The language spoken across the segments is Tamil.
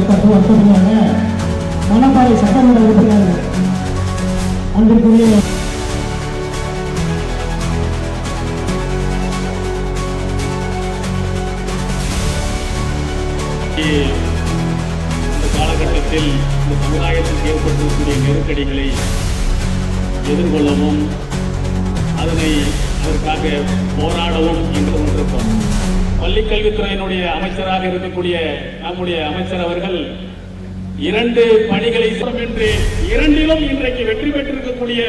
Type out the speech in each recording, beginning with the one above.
வசதியாக மணப்பாறை சட்டமன்ற உறுப்பினர் அன்பிற்குரிய இந்த காலகட்டத்தில் இந்த சமுதாயத்திற்கு ஏற்பட்டிருக்கக்கூடிய நெருக்கடிகளை எதிர்கொள்ளவும் அதற்காக போராடவும் இன்று கொண்டிருக்கிறோம். பள்ளிக்கல்வித்துறையினுடைய அமைச்சராக இருக்கக்கூடிய நம்முடைய அமைச்சர் அவர்கள் 2 பணிகளை என்று இரண்டிலும் இன்றைக்கு வெற்றி பெற்றிருக்கக்கூடிய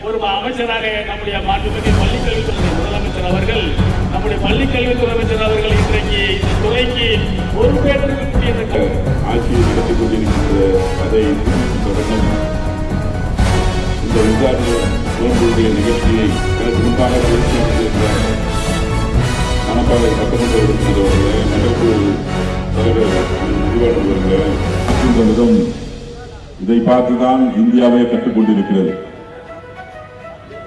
ஒரு அமைச்சராக நம்முடைய மாண்புமிகு பள்ளிக்கல்வித்துறை முதலமைச்சர் அவர்கள் நம்முடைய பள்ளிக்கல்வித்துறை அமைச்சர் அவர்கள் இன்றைக்கு துறைக்கு பொறுப்பேற்றிருக்கக்கூடிய ஆட்சியை நடத்திக் கொண்டிருக்கின்ற அதை இந்த விசாரணை தோன்றுடைய நிகழ்ச்சியை எனக்கு முன்பாக பேசியிருக்கின்ற மணப்பாறை சட்டமன்ற உறுப்பினர் நகர்ப்புற தலைவர் நிறுவனம் இந்த விதம் இதை பார்த்துதான் இந்தியாவே கற்றுக்கொண்டிருக்கிறது.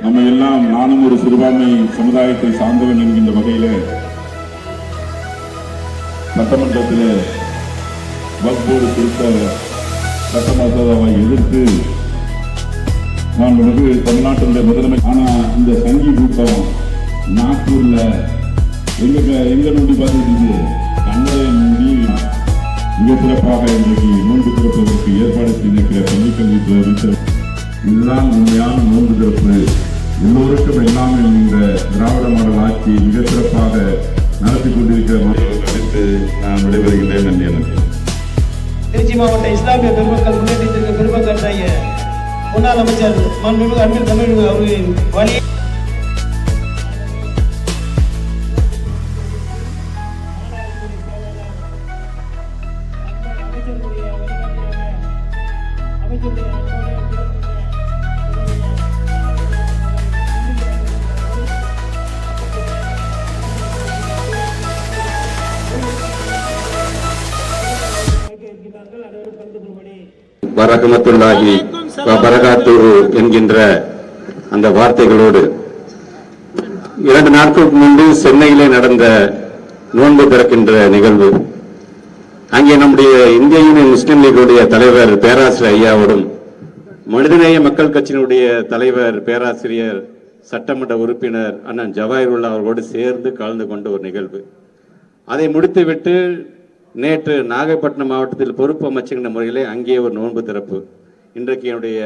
நம்ம எல்லாம் நானும் ஒரு சிறுபான்மை சமுதாயத்தை சார்ந்தவன் என்கின்ற வகையில சட்டமன்றத்தில் வக்ஃப் போர்டு திருத்த சட்ட மசோதாவை எதிர்த்து நான் தமிழ்நாட்டினுடைய முதலமைச்சர். ஆனா இந்த சங்கி கூட்டம் நாக்பூர்ல எங்க நோண்டி பார்த்துட்டு கண்ணரை மூடி மிக சிறப்பாக இன்றைக்கு நோன்பு திறப்பதற்கு ஏற்பாடு செய்திருக்கிற பள்ளிக்கல்வித்துறை அமைச்சர். இதுதான் உண்மையான நோன்பு திறப்பு. எல்லோருக்கும் எல்லாமே இந்த திராவிட மாடல் ஆட்சி மிக சிறப்பாக நடத்தி கொண்டிருக்கிற அழைத்து நான் விடைபெறுகின்றேன். நன்றி. எனக்கு திருச்சி மாவட்ட இஸ்லாமிய பெருமக்கள் முன்னேற்றத்திற்கு பெருமக்கள் முன்னாள் அமைச்சர் மாண்புமிகு அன்பில் தமிழ் அவர்களின் வழி வரஹ்மத்துல்லாஹி வபரகாத்துஹு என்கின்ற அந்த வார்த்தைகளோடு 2 நாட்களுக்கு முன்பு சென்னையிலே நடந்த நோன்பு திறக்கின்ற நிகழ்வு, அங்கே நம்முடைய இந்திய யூனியன் முஸ்லிம் லீகுடைய தலைவர் பேராசிரியர் ஐயாவோடும் மனிதநேய மக்கள் கட்சியினுடைய தலைவர் பேராசிரியர் சட்டமன்ற உறுப்பினர் அண்ணன் ஜவாஹிருல்லா அவர்களோடு சேர்ந்து கலந்து கொண்ட ஒரு நிகழ்வு. அதை முடித்துவிட்டு நேற்று நாகப்பட்டினம் மாவட்டத்தில் பொறுப்பு அமைச்சுகின்ற முறையிலே அங்கே ஒரு நோன்பு திறப்பு. இன்றைக்கு என்னுடைய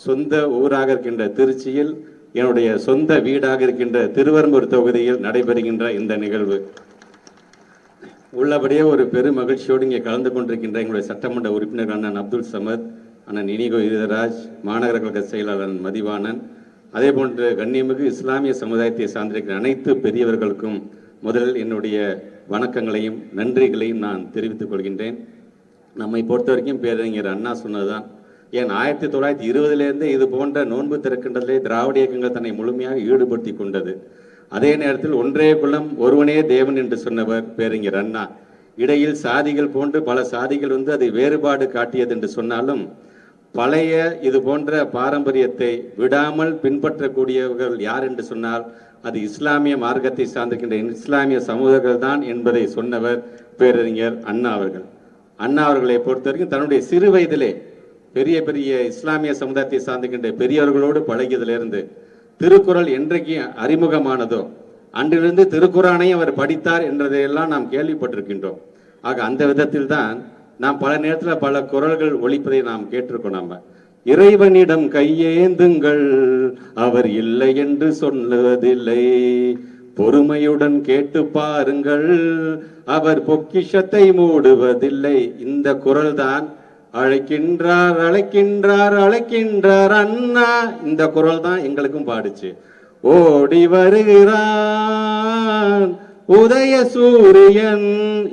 சொந்த ஊராக இருக்கின்ற திருச்சியில், என்னுடைய சொந்த வீடாக இருக்கின்ற திருவெரும்பூர் தொகுதியில் நடைபெறுகின்ற இந்த நிகழ்வு உள்ளபடியே ஒரு பெரும் மகிழ்ச்சியோடு இங்கே கலந்து கொண்டிருக்கின்ற எங்களுடைய சட்டமன்ற உறுப்பினர் அண்ணன் அப்துல் சமத், அண்ணன் இனிகோ இருதராஜ், மாநகர கழக செயலாளர் மதிவாணன், அதே போன்று கண்ணியமிகு இஸ்லாமிய சமுதாயத்தை சார்ந்திருக்கிற அனைத்து பெரியவர்களுக்கும் முதலில் என்னுடைய வணக்கங்களையும் நன்றிகளையும் நான் தெரிவித்துக் கொள்கின்றேன். நம்மை பொறுத்த வரைக்கும் பேரறிஞர் அண்ணா சொன்னதுதான், ஏன் 1920 இது போன்ற நோன்பு திறக்கின்றதிலே திராவிட இயக்கங்கள் தன்னை முழுமையாக ஈடுபடுத்தி கொண்டது. அதே நேரத்தில் ஒன்றே குலம் ஒருவனே தேவன் என்று சொன்னவர் பேரறிஞர் அண்ணா. இடையில் சாதிகள் போன்று பல சாதிகள் அதை வேறுபாடு காட்டியது என்று சொன்னாலும் பழைய இது போன்ற பாரம்பரியத்தை விடாமல் பின்பற்றக்கூடியவர்கள் யார் என்று சொன்னால் அது இஸ்லாமிய மார்க்கத்தை சார்ந்திருக்கின்ற இஸ்லாமிய சமூகங்கள் தான் என்பதை சொன்னவர் பேரறிஞர் அண்ணா அவர்கள். அண்ணா அவர்களை பொறுத்த வரைக்கும் தன்னுடைய சிறு வயதிலே பெரிய பெரிய இஸ்லாமிய சமுதாயத்தை சார்ந்திருக்கின்ற பெரியவர்களோடு பழகியதிலிருந்து திருக்குறள் என்றைக்கு அறிமுகமானதோ அன்றிலிருந்து திருக்குறானை அவர் படித்தார் என்றதையெல்லாம் நாம் கேள்விப்பட்டிருக்கின்றோம். ஆக அந்த விதத்தில் தான் நாம் பல நேரத்தில் பல குறள்கள் ஒலிப்பதை நாம் கேட்டிருக்கோம். நம்ம இறைவனிடம் கையேந்துங்கள், அவர் இல்லை என்று சொல்லுவதில்லை, பொறுமையுடன் கேட்டு பாருங்கள், அவர் பொக்கிஷத்தை மூடுவதில்லை. இந்த குறள் தான் அழைக்கின்றார் அழைக்கின்றார் அழைக்கின்றார் அண்ணா, இந்த குறள் தான் எங்களுக்கும் பாடுச்சு. ஓடி வருகிறான் உதய சூரியன்,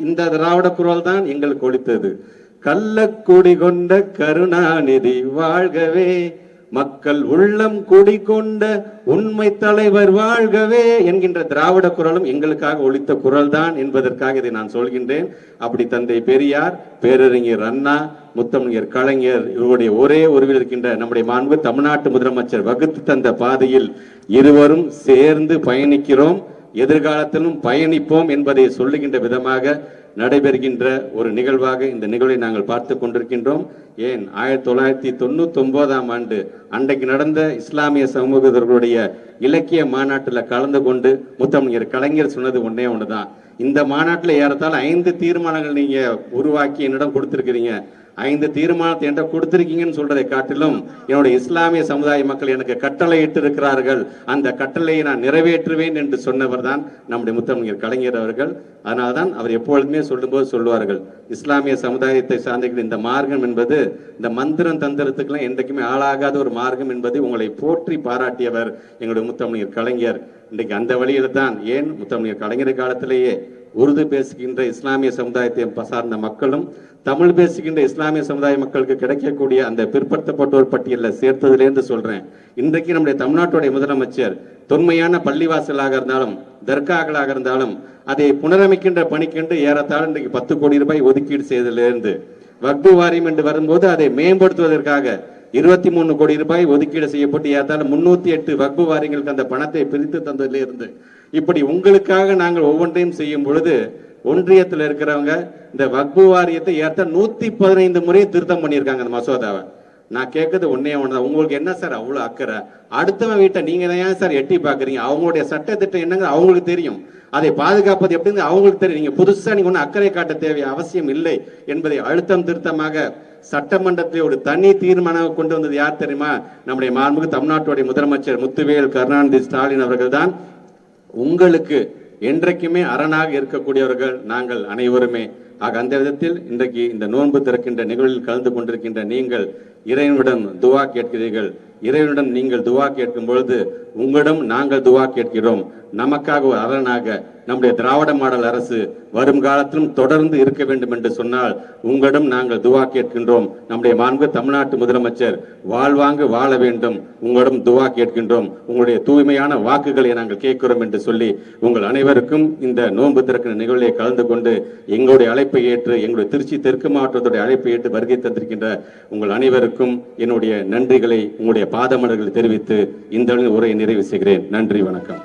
இந்த திராவிட குறள் தான் எங்களுக்கு ஒலித்தது. கள்ளக்குடி கொண்ட கருணாநிதி வாழ்கவே, மக்கள் உள்ளம் குடிகொண்ட உண்மை தலைவர் வாழ்கவே என்கின்ற திராவிட குறளும் எங்களுக்காக ஒலித்த குறள் தான் என்பதற்காக இதை நான் சொல்கின்றேன். அப்படி தந்தை பெரியார், பேரறிஞர் அண்ணா, முத்தமிழர் கலைஞர் இவருடைய ஒரே உருவில் இருக்கின்ற நம்முடைய மாண்பு தமிழ்நாட்டு முதலமைச்சர் வகுத்து தந்த பாதையில் இருவரும் சேர்ந்து பயணிக்கிறோம், எதிர்காலத்திலும் பயணிப்போம் என்பதை சொல்லுகின்ற விதமாக நடைபெறுகின்ற ஒரு நிகழ்வாக இந்த நிகழ்வை நாங்கள் பார்த்து கொண்டிருக்கின்றோம். ஏன் 1999ஆம் ஆண்டு அன்றைக்கு நடந்த இஸ்லாமிய சமூகத்தினர்களுடைய இலக்கிய மாநாட்டில் கலந்து கொண்டு முத்தமிழர் கலைஞர் சொன்னது ஒன்னே ஒண்ணுதான். இந்த மாநாட்டில் ஏறத்தாழ 5 தீர்மானங்கள் நீங்க உருவாக்கி என்னிடம் கொடுத்திருக்கிறீங்க. 5 தீர்மானத்தை என்ற கொடுத்திருக்கீங்கன்னு சொல்றதை காட்டிலும் என்னுடைய இஸ்லாமிய சமுதாய மக்கள் எனக்கு கட்டளை இட்டு இருக்கிறார்கள், அந்த கட்டளையை நான் நிறைவேற்றுவேன் என்று சொன்னவர் தான் நம்முடைய முத்தமிழர் கலைஞர் அவர்கள். அதனால்தான் அவர் எப்பொழுதுமே சொல்லும்போது சொல்லுவார்கள், இஸ்லாமிய சமுதாயத்தை சார்ந்த இந்த மார்க்கம் என்பது இந்த மந்திரம் தந்திரத்துக்கெல்லாம் என்றைக்குமே ஆளாகாத ஒரு மார்க்கம் என்பதை உங்களை போற்றி பாராட்டியவர் எங்களுடைய முத்தமிழர் கலைஞர். இன்றைக்கு அந்த வழியில் தான் ஏன் முத்தமிழர் கலைஞர் காலத்திலேயே உருது பேசுகின்ற இஸ்லாமிய சமுதாயத்தை சார்ந்த மக்களும் தமிழ் பேசுகின்ற இஸ்லாமிய சமுதாய மக்களுக்கு கிடைக்கக்கூடிய அந்த பிற்படுத்தப்பட்டோர் பட்டியலில் சேர்த்ததுலேருந்து சொல்றேன். இன்றைக்கு நம்முடைய தமிழ்நாட்டுடைய முதலமைச்சர் தொன்மையான பள்ளிவாசலாக இருந்தாலும் தர்காக்களாக இருந்தாலும் அதை புனரமைக்கின்ற பணிக்கென்று ஏறத்தாழ இன்றைக்கு 10 கோடி ரூபாய் ஒதுக்கீடு செய்ததிலிருந்து வக்பு வாரியம் என்று வரும்போது அதை மேம்படுத்துவதற்காக 23 கோடி ரூபாய் ஒதுக்கீடு செய்யப்பட்டு ஏறத்தாழ 308 வக்பு வாரியங்களுக்கு அந்த பணத்தை பிரித்து தந்ததிலிருந்து இப்படி உங்களுக்காக நாங்கள் ஒவ்வொன்றையும் செய்யும் பொழுது ஒன்றியத்தில் இருக்கிறவங்க இந்த வக்பு வாரியத்தை ஏற்ற 115 முறை திருத்தம் பண்ணியிருக்காங்க அந்த மசோதாவை. நான் கேட்கறது ஒன்னே ஒண்ணுதான், உங்களுக்கு என்ன சார் அவ்வளவு அக்கறை? அடுத்தவன் வீட்டை நீங்க ஏன் சார் எட்டி பாக்குறீங்க? அவங்களுடைய சட்டத்திட்டம் என்னங்க அவங்களுக்கு தெரியும், அதை பாதுகாப்பது எப்படின்னு அவங்களுக்கு தெரியும். நீங்க புதுசா நீங்க ஒன்னும் அக்கறை காட்ட தேவை அவசியம் இல்லை என்பதை அழுத்தம் திருத்தமாக சட்டமன்றத்தில் ஒரு தனி தீர்மானம் கொண்டு வந்தது யார் தெரியுமா? நம்முடைய மாண்புமிகு தமிழ்நாட்டுடைய முதலமைச்சர் முத்துவேல் கருணாநிதி ஸ்டாலின் அவர்கள் தான். உங்களுக்கு என்றைக்குமே அரணாக இருக்கக்கூடியவர்கள் நாங்கள் அனைவருமே. ஆக அந்த விதத்தில் இன்றைக்கு இந்த நோன்பு திறக்கின்ற நிகழ்வில் கலந்து கொண்டிருக்கின்ற நீங்கள் இறைவனிடம் துவா கேட்கிறீர்கள். இறைவனிடம் நீங்கள் துவா கேட்கும் பொழுது உங்களிடம் நாங்கள் துவா கேட்கிறோம். நமக்காக ஒரு அரணாக நம்முடைய திராவிட மாடல் அரசு வரும் காலத்திலும் தொடர்ந்து இருக்க வேண்டும் என்று சொன்னால் உங்களிடம் நாங்கள் துவா கேட்கின்றோம். நம்முடைய மாண்பு தமிழ்நாட்டு முதலமைச்சர் வாழ்வாங்கு வாழ வேண்டும், உங்களிடம் துவா கேட்கின்றோம். உங்களுடைய தூய்மையான வாக்குகளை நாங்கள் கேட்கிறோம் என்று சொல்லி உங்கள் அனைவருக்கும் இந்த நோன்பு திறக்கிற நிகழ்ச்சியை கலந்து கொண்டு எங்களுடைய அழைப்பை ஏற்று எங்களுடைய திருச்சி தெற்கு மாவட்டத்துடைய அழைப்பை ஏற்று வருகை தந்திருக்கின்ற உங்கள் அனைவருக்கும் என்னுடைய நன்றிகளை உங்களுடைய பாதமலர்களை தெரிவித்து இந்த உரையை நிறைவு செய்கிறேன். நன்றி, வணக்கம்.